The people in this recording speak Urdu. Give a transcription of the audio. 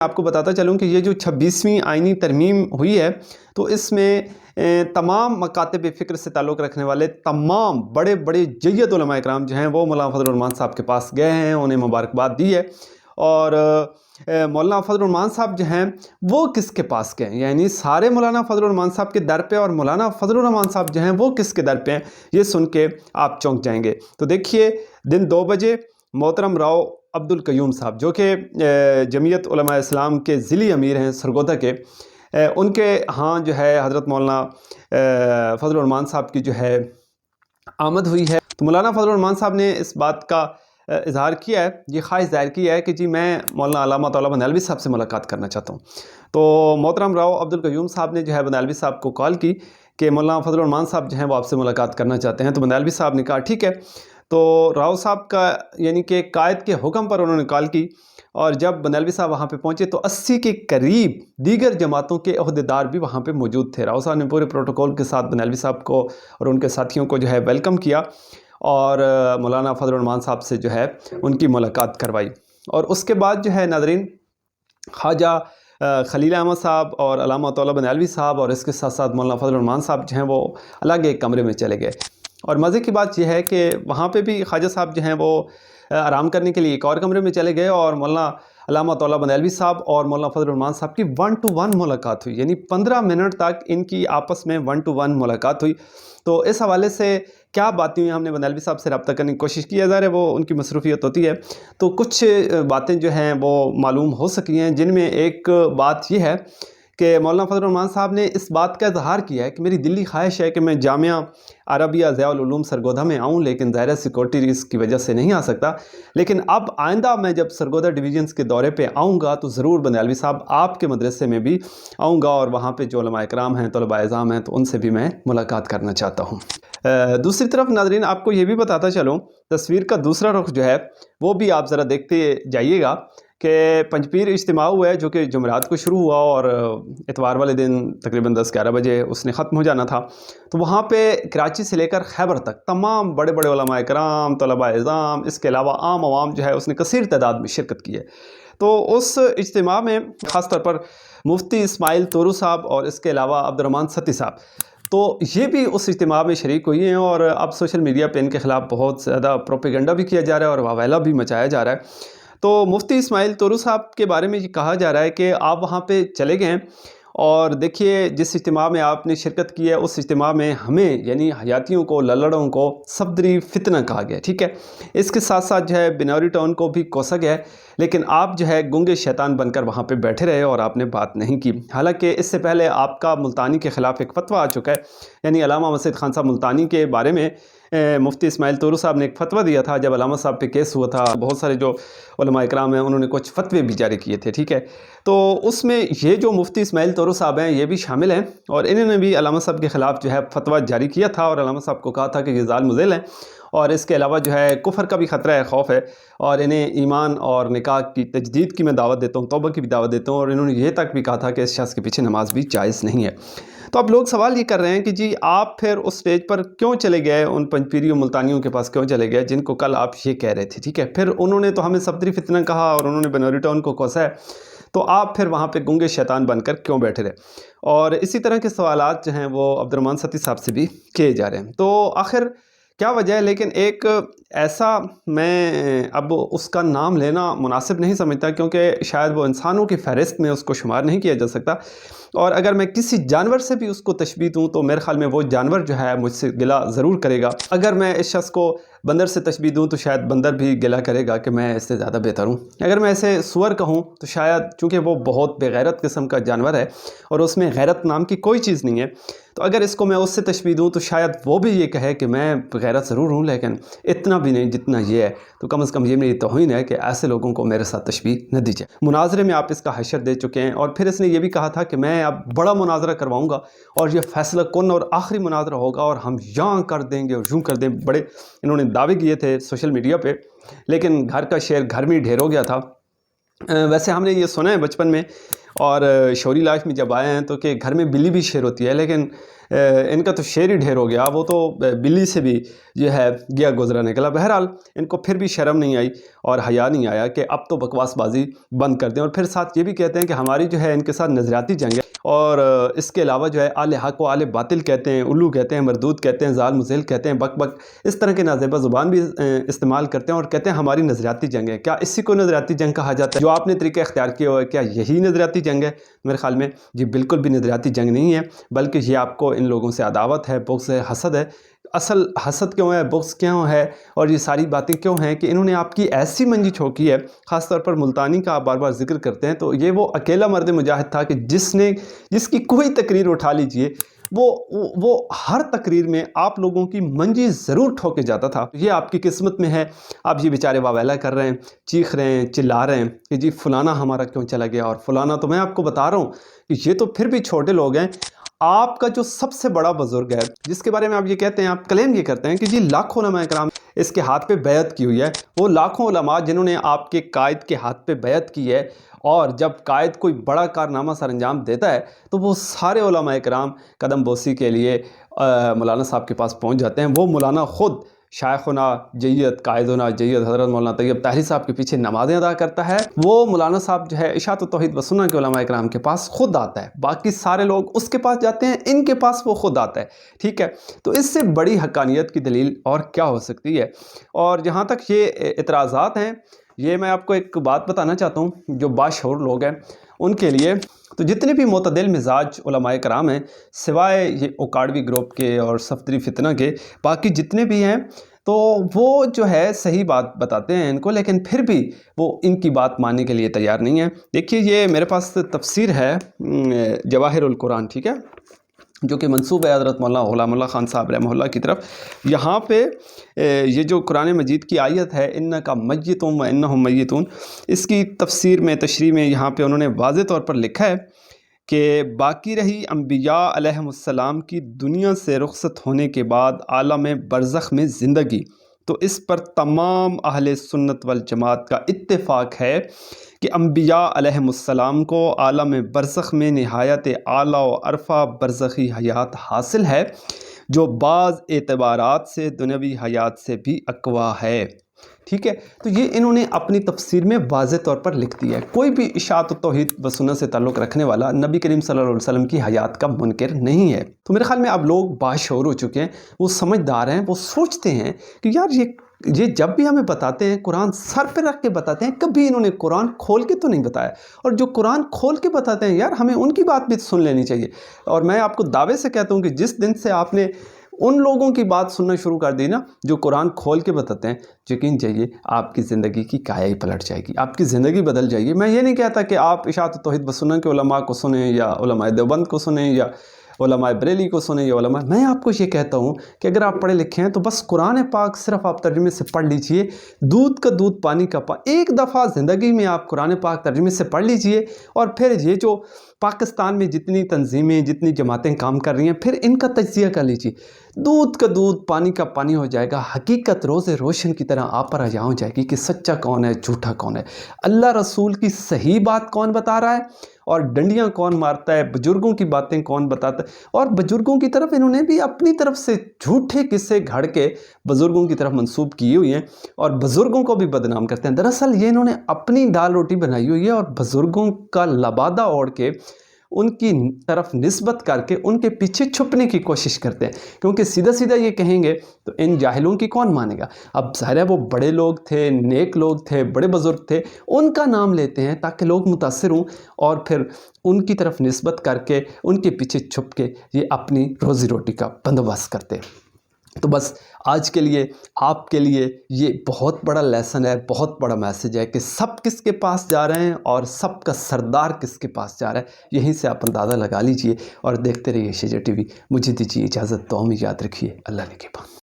آپ کو بتاتا چلوں کہ یہ جو 26ویں آئینی ترمیم ہوئی ہے تو اس میں تمام مکاتب فکر سے تعلق رکھنے والے تمام بڑے بڑے جید علماء اکرام جو ہیں وہ مولانا فضل الرحمان صاحب کے پاس گئے ہیں، انہیں مبارکباد دی ہے. اور مولانا فضل الرحمان صاحب جو ہیں وہ کس کے پاس گئے ہیں، یعنی سارے مولانا فضل الرحمان صاحب کے در پہ، اور مولانا فضل الرحمان صاحب جو ہیں وہ کس کے در پہ ہیں، یہ سن کے آپ چونک جائیں گے. تو دیکھیے دن 2 بجے محترم راؤ عبد القیوم صاحب جو کہ جمعیت علماء اسلام کے ضلعی امیر ہیں سرگودا کے، ان کے ہاں جو ہے حضرت مولانا فضل الرحمان صاحب کی جو ہے آمد ہوئی ہے. تو مولانا فضل الرحمان صاحب نے اس بات کا اظہار کیا ہے، یہ خواہش ظاہر کیا ہے کہ جی میں مولانا علامہ طلبہ بندیالوی صاحب سے ملاقات کرنا چاہتا ہوں. تو محترم راؤ عبد القیوم صاحب نے جو ہے بندیالوی صاحب کو کال کی کہ مولانا فضل الرحمان صاحب جو ہیں وہ آپ سے ملاقات کرنا چاہتے ہیں. تو بندیالوی صاحب نے کہا ٹھیک ہے. تو راؤ صاحب کا یعنی کہ قائد کے حکم پر انہوں نے کال کی، اور جب بندیالوی صاحب وہاں پہ پہنچے تو 80 کے قریب دیگر جماعتوں کے عہدیدار بھی وہاں پہ موجود تھے. راؤ صاحب نے پورے پروٹوکول کے ساتھ بندیالوی صاحب کو اور ان کے ساتھیوں کو جو ہے ویلکم کیا، اور مولانا فضل الرحمان صاحب سے جو ہے ان کی ملاقات کروائی. اور اس کے بعد جو ہے ناظرین خواجہ خلیل احمد صاحب اور علامہ طلبہ بندیالوی صاحب اور اس کے ساتھ ساتھ مولانا فضل الرحمان صاحب جو ہیں وہ الگ ایک کمرے میں چلے گئے. اور مزے کی بات یہ ہے کہ وہاں پہ بھی خواجہ صاحب جو ہیں وہ آرام کرنے کے لیے ایک اور کمرے میں چلے گئے، اور مولانا علامہ طلبہ بندیالوی صاحب اور مولانا فضل الرحمان صاحب کی 1 to 1 ملاقات ہوئی، یعنی 15 منٹ تک ان کی آپس میں 1 to 1 ملاقات ہوئی. تو اس حوالے سے کیا باتیں ہوئی، ہم نے بندیالوی صاحب سے رابطہ کرنے کی کوشش کی ہے، ظاہر ہے وہ ان کی مصروفیت ہوتی ہے. تو کچھ باتیں جو ہیں وہ معلوم ہو سکی ہیں، جن میں ایک بات یہ ہے کہ مولانا فضل الرحمان صاحب نے اس بات کا اظہار کیا ہے کہ میری دلی خواہش ہے کہ میں جامعہ عربیہ ضیاء العلوم سرگودا میں آؤں، لیکن ظاہر سیکورٹی رسک کی وجہ سے نہیں آ سکتا. لیکن اب آئندہ میں جب سرگودا ڈویژنز کے دورے پہ آؤں گا تو ضرور بندیالوی صاحب آپ کے مدرسے میں بھی آؤں گا، اور وہاں پہ جو علماء اکرام ہیں، طلباء اعظام ہیں، تو ان سے بھی میں ملاقات کرنا چاہتا ہوں. دوسری طرف ناظرین آپ کو یہ بھی بتاتا چلوں، تصویر کا دوسرا رخ جو ہے وہ بھی آپ ذرا دیکھتے جائیے گا کہ پنجپیر اجتماع ہوا ہے جو کہ جمعرات کو شروع ہوا، اور اتوار والے دن تقریباً 10-11 بجے اس نے ختم ہو جانا تھا. تو وہاں پہ کراچی سے لے کر خیبر تک تمام بڑے بڑے علماء اکرام، طلباء اعظام، اس کے علاوہ عام عوام جو ہے اس نے کثیر تعداد میں شرکت کی ہے. تو اس اجتماع میں خاص طور پر مفتی اسماعیل طورو صاحب اور اس کے علاوہ عبد الرحمن ستی صاحب، تو یہ بھی اس اجتماع میں شریک ہوئی ہیں، اور اب سوشل میڈیا پہ ان کے خلاف بہت زیادہ پروپیگنڈا بھی کیا جا رہا ہے اور واویلا بھی مچایا جا رہا ہے. تو مفتی اسماعیل طورو صاحب کے بارے میں یہ کہا جا رہا ہے کہ آپ وہاں پہ چلے گئے، اور دیکھیے جس اجتماع میں آپ نے شرکت کی ہے اس اجتماع میں ہمیں یعنی حیاتیوں کو، للڑوں کو صفدری فتنہ کہا گیا، ٹھیک ہے. اس کے ساتھ ساتھ جو ہے بنوری ٹاؤن کو بھی کوسا گیا ہے، لیکن آپ جو ہے گنگے شیطان بن کر وہاں پہ بیٹھے رہے اور آپ نے بات نہیں کی. حالانکہ اس سے پہلے آپ کا ملتانی کے خلاف ایک فتویٰ آ چکا ہے، یعنی علامہ مسعد خان صاحب ملتانی کے بارے میں مفتی اسماعیل طورو صاحب نے ایک فتویٰ دیا تھا. جب علامہ صاحب پہ کیس ہوا تھا، بہت سارے جو علماء اکرام ہیں انہوں نے کچھ فتوے بھی جاری کیے تھے، ٹھیک ہے. تو اس میں یہ جو مفتی اسماعیل طورو صاحب ہیں یہ بھی شامل ہیں، اور انہوں نے بھی علامہ صاحب کے خلاف جو ہے فتویٰ جاری کیا تھا، اور علامہ صاحب کو کہا تھا کہ یہ ظالم مضل ہیں، اور اس کے علاوہ جو ہے کفر کا بھی خطرہ ہے، خوف ہے، اور انہیں ایمان اور نکاح کی تجدید کی میں دعوت دیتا ہوں، توبہ کی بھی دعوت دیتا ہوں. اور انہوں نے یہ تک بھی کہا تھا کہ اس شخص کے پیچھے نماز بھی جائز نہیں ہے. تو اب لوگ سوال یہ کر رہے ہیں کہ جی آپ پھر اس سٹیج پر کیوں چلے گئے، ان پنجپیریوں ملتانیوں کے پاس کیوں چلے گئے جن کو کل آپ یہ کہہ رہے تھے، ٹھیک ہے. پھر انہوں نے تو ہمیں صفدری فتنہ کہا اور انہوں نے بنوری ٹاؤن کو کوسا ہے، تو آپ پھر وہاں پہ گنگے شیطان بن کر کیوں بیٹھے رہے؟ اور اسی طرح کے سوالات جو ہیں وہ عبد الرحمن ستی صاحب سے بھی کیے جا رہے ہیں. تو آخر کیا وجہ ہے؟ لیکن ایک ایسا میں اب اس کا نام لینا مناسب نہیں سمجھتا، کیونکہ شاید وہ انسانوں کی فہرست میں اس کو شمار نہیں کیا جا سکتا، اور اگر میں کسی جانور سے بھی اس کو تشبیہ دوں تو میرے خیال میں وہ جانور جو ہے مجھ سے گلہ ضرور کرے گا. اگر میں اس شخص کو بندر سے تشبیہ دوں تو شاید بندر بھی گلہ کرے گا کہ میں اس سے زیادہ بہتر ہوں. اگر میں اسے سور کہوں تو شاید چونکہ وہ بہت بے غیرت قسم کا جانور ہے اور اس میں غیرت نام کی کوئی چیز نہیں ہے، تو اگر اس کو میں اس سے تشبیہ دوں تو شاید وہ بھی یہ کہے کہ میں غیرت ضرور ہوں لیکن اتنا بھی نہیں جتنا یہ ہے. تو کم از کم یہ میری توہین ہے کہ ایسے لوگوں کو میرے ساتھ تشبیہ نہ دی جائے. مناظرے میں آپ اس کا حشر دے چکے ہیں، اور پھر اس نے یہ بھی کہا تھا کہ میں اب بڑا مناظرہ کرواؤں گا اور یہ فیصلہ کن اور آخری مناظرہ ہوگا، اور ہم یہاں کر دیں گے اور یوں کر دیں. بڑے انہوں نے دعوے کیے تھے سوشل میڈیا پہ، لیکن گھر کا شیر گھر میں ڈھیر ہو گیا تھا. ویسے ہم نے یہ سنا ہے بچپن میں، اور شعوری لائف میں جب آئے ہیں تو کہ گھر میں بلی بھی شیر ہوتی ہے، لیکن ان کا تو شیر ہی ڈھیر ہو گیا. وہ تو بلی سے بھی جو ہے گیا گزرا نکلا۔ بہرحال ان کو پھر بھی شرم نہیں آئی اور حیا نہیں آیا کہ اب تو بکواس بازی بند کر دیں، اور پھر ساتھ یہ بھی کہتے ہیں کہ ہماری جو ہے ان کے ساتھ نظریاتی جنگ ہے، اور اس کے علاوہ جو ہے آل حق و آل باطل کہتے ہیں، الو کہتے ہیں، مردود کہتے ہیں، زال مزل کہتے ہیں، بک بک اس طرح کے نازیبہ زبان بھی استعمال کرتے ہیں، اور کہتے ہیں ہماری نظریاتی جنگ ہے۔ کیا اسی کو نظریاتی جنگ کہا جاتا ہے جو آپ نے طریقہ اختیار کیا ہوا ہے؟ کیا یہی نظریاتی جنگ ہے؟ میرے خیال میں یہ بالکل بھی نظریاتی جنگ نہیں ہے، بلکہ یہ آپ کو ان لوگوں سے عداوت ہے، بغض ہے، حسد ہے۔ اصل حسد کیوں ہے، بغض کیوں ہے، اور یہ ساری باتیں کیوں ہیں کہ انہوں نے آپ کی ایسی منجی چھوکی ہے۔ خاص طور پر ملتانی کا آپ بار بار ذکر کرتے ہیں، تو یہ وہ اکیلا مرد مجاہد تھا کہ جس کی کوئی تقریر اٹھا لیجئے وہ ہر تقریر میں آپ لوگوں کی منجی ضرور ٹھوکے جاتا تھا۔ یہ آپ کی قسمت میں ہے، آپ یہ بیچارے واویلا کر رہے ہیں، چیخ رہے ہیں، چلا رہے ہیں کہ جی فلانا ہمارا کیوں چلا گیا، اور فلانا۔ تو میں آپ کو بتا رہا ہوں کہ یہ تو پھر بھی چھوٹے لوگ ہیں۔ آپ کا جو سب سے بڑا بزرگ ہے، جس کے بارے میں آپ یہ کہتے ہیں، آپ کلیم یہ کرتے ہیں کہ جی لاکھوں علماء کرام اس کے ہاتھ پہ بیعت کی ہوئی ہے، وہ لاکھوں علماء جنہوں نے آپ کے قائد کے ہاتھ پہ بیعت کی ہے، اور جب قائد کوئی بڑا کارنامہ سر انجام دیتا ہے تو وہ سارے علماء کرام قدم بوسی کے لیے مولانا صاحب کے پاس پہنچ جاتے ہیں۔ وہ مولانا خود شیخنا جید قائدنا جید حضرت مولانا طیب طاہری صاحب کے پیچھے نمازیں ادا کرتا ہے۔ وہ مولانا صاحب جو ہے اشاعت و توحید و سنہ کے علماء کرام کے پاس خود آتا ہے، باقی سارے لوگ اس کے پاس جاتے ہیں، ان کے پاس وہ خود آتا ہے، ٹھیک ہے؟ تو اس سے بڑی حقانیت کی دلیل اور کیا ہو سکتی ہے؟ اور جہاں تک یہ اعتراضات ہیں، یہ میں آپ کو ایک بات بتانا چاہتا ہوں جو باشعور لوگ ہیں ان کے لیے۔ تو جتنے بھی معتدل مزاج علماء کرام ہیں، سوائے یہ اوکاڑوی گروپ کے اور صفدری فتنہ کے، باقی جتنے بھی ہیں تو وہ جو ہے صحیح بات بتاتے ہیں ان کو، لیکن پھر بھی وہ ان کی بات ماننے کے لیے تیار نہیں ہیں۔ دیکھیے یہ میرے پاس تفسیر ہے جواہر القرآن، ٹھیک ہے، جو کہ منسوب ہے حضرت مولانا غلام اللہ خان صاحب رحمہ اللہ کی طرف۔ یہاں پہ یہ جو قرآن مجید کی آیت ہے انکا میتون و انہم میتون، اس کی تفسیر میں تشریح میں یہاں پہ انہوں نے واضح طور پر لکھا ہے کہ باقی رہی انبیاء علیہم السلام کی دنیا سے رخصت ہونے کے بعد عالم برزخ میں زندگی، تو اس پر تمام اہل سنت والجماعت کا اتفاق ہے کہ انبیاء علیہم السلام کو عالم برزخ میں نہایت اعلیٰ و عرفہ برزخی حیات حاصل ہے، جو بعض اعتبارات سے دنیاوی حیات سے بھی اقویٰ ہے، ٹھیک ہے؟ تو یہ انہوں نے اپنی تفسیر میں واضح طور پر لکھ دیا ہے۔ کوئی بھی اشاعت و توحید و سنت سے تعلق رکھنے والا نبی کریم صلی اللہ علیہ وسلم کی حیات کا منکر نہیں ہے۔ تو میرے خیال میں اب لوگ باشعور ہو چکے ہیں، وہ سمجھدار ہیں، وہ سوچتے ہیں کہ یار یہ جب بھی ہمیں بتاتے ہیں قرآن سر پہ رکھ کے بتاتے ہیں، کبھی انہوں نے قرآن کھول کے تو نہیں بتایا، اور جو قرآن کھول کے بتاتے ہیں یار ہمیں ان کی بات بھی سن لینی چاہیے۔ اور میں آپ کو دعوے سے کہتا ہوں کہ جس دن سے آپ نے ان لوگوں کی بات سننا شروع کر دی نا جو قرآن کھول کے بتاتے ہیں، یقین جائیے آپ کی زندگی کی کایا ہی پلٹ جائے گی، آپ کی زندگی بدل جائے گی۔ میں یہ نہیں کہتا کہ آپ اشاعت و توحید و سنت کے علماء کو سنیں، یا علماء دیوبند کو سنیں، یا علماء بریلی کو سنیں، یا علماء، میں آپ کو یہ کہتا ہوں کہ اگر آپ پڑھے لکھے ہیں تو بس قرآن پاک صرف آپ ترجمے سے پڑھ لیجئے، دودھ کا دودھ پانی کا پانی، ایک دفعہ زندگی میں آپ قرآن پاک ترجمے سے پڑھ لیجئے، اور پھر یہ جو پاکستان میں جتنی تنظیمیں، جتنی جماعتیں کام کر رہی ہیں، پھر ان کا تجزیہ کر لیجئے، دودھ کا دودھ پانی کا پانی ہو جائے گا، حقیقت روز روشن کی طرح آپ پر عیاں ہو جائے گی کہ سچا کون ہے، جھوٹا کون ہے، اللہ رسول کی صحیح بات کون بتا رہا ہے، اور ڈنڈیاں کون مارتا ہے، بزرگوں کی باتیں کون بتاتا ہے، اور بزرگوں کی طرف انہوں نے بھی اپنی طرف سے جھوٹے قصے گھڑ کے بزرگوں کی طرف منسوب کیے ہوئی ہیں، اور بزرگوں کو بھی بدنام کرتے ہیں۔ دراصل یہ انہوں نے اپنی دال روٹی بنائی ہوئی ہے، اور بزرگوں کا لبادہ اوڑھ کے ان کی طرف نسبت کر کے ان کے پیچھے چھپنے کی کوشش کرتے ہیں، کیونکہ سیدھا سیدھا یہ کہیں گے تو ان جاہلوں کی کون مانے گا۔ اب ظاہر ہے وہ بڑے لوگ تھے، نیک لوگ تھے، بڑے بزرگ تھے، ان کا نام لیتے ہیں تاکہ لوگ متاثر ہوں، اور پھر ان کی طرف نسبت کر کے ان کے پیچھے چھپ کے یہ اپنی روزی روٹی کا بندوبست کرتے ہیں۔ تو بس آج کے لیے آپ کے لیے یہ بہت بڑا لیسن ہے، بہت بڑا میسج ہے کہ سب کس کے پاس جا رہے ہیں اور سب کا سردار کس کے پاس جا رہا ہے، یہیں سے آپ اندازہ لگا لیجئے، اور دیکھتے رہیے شجر ٹی وی۔ مجھے دیجیے اجازت، دعا میں یاد رکھیے، اللہ نے کے پاس۔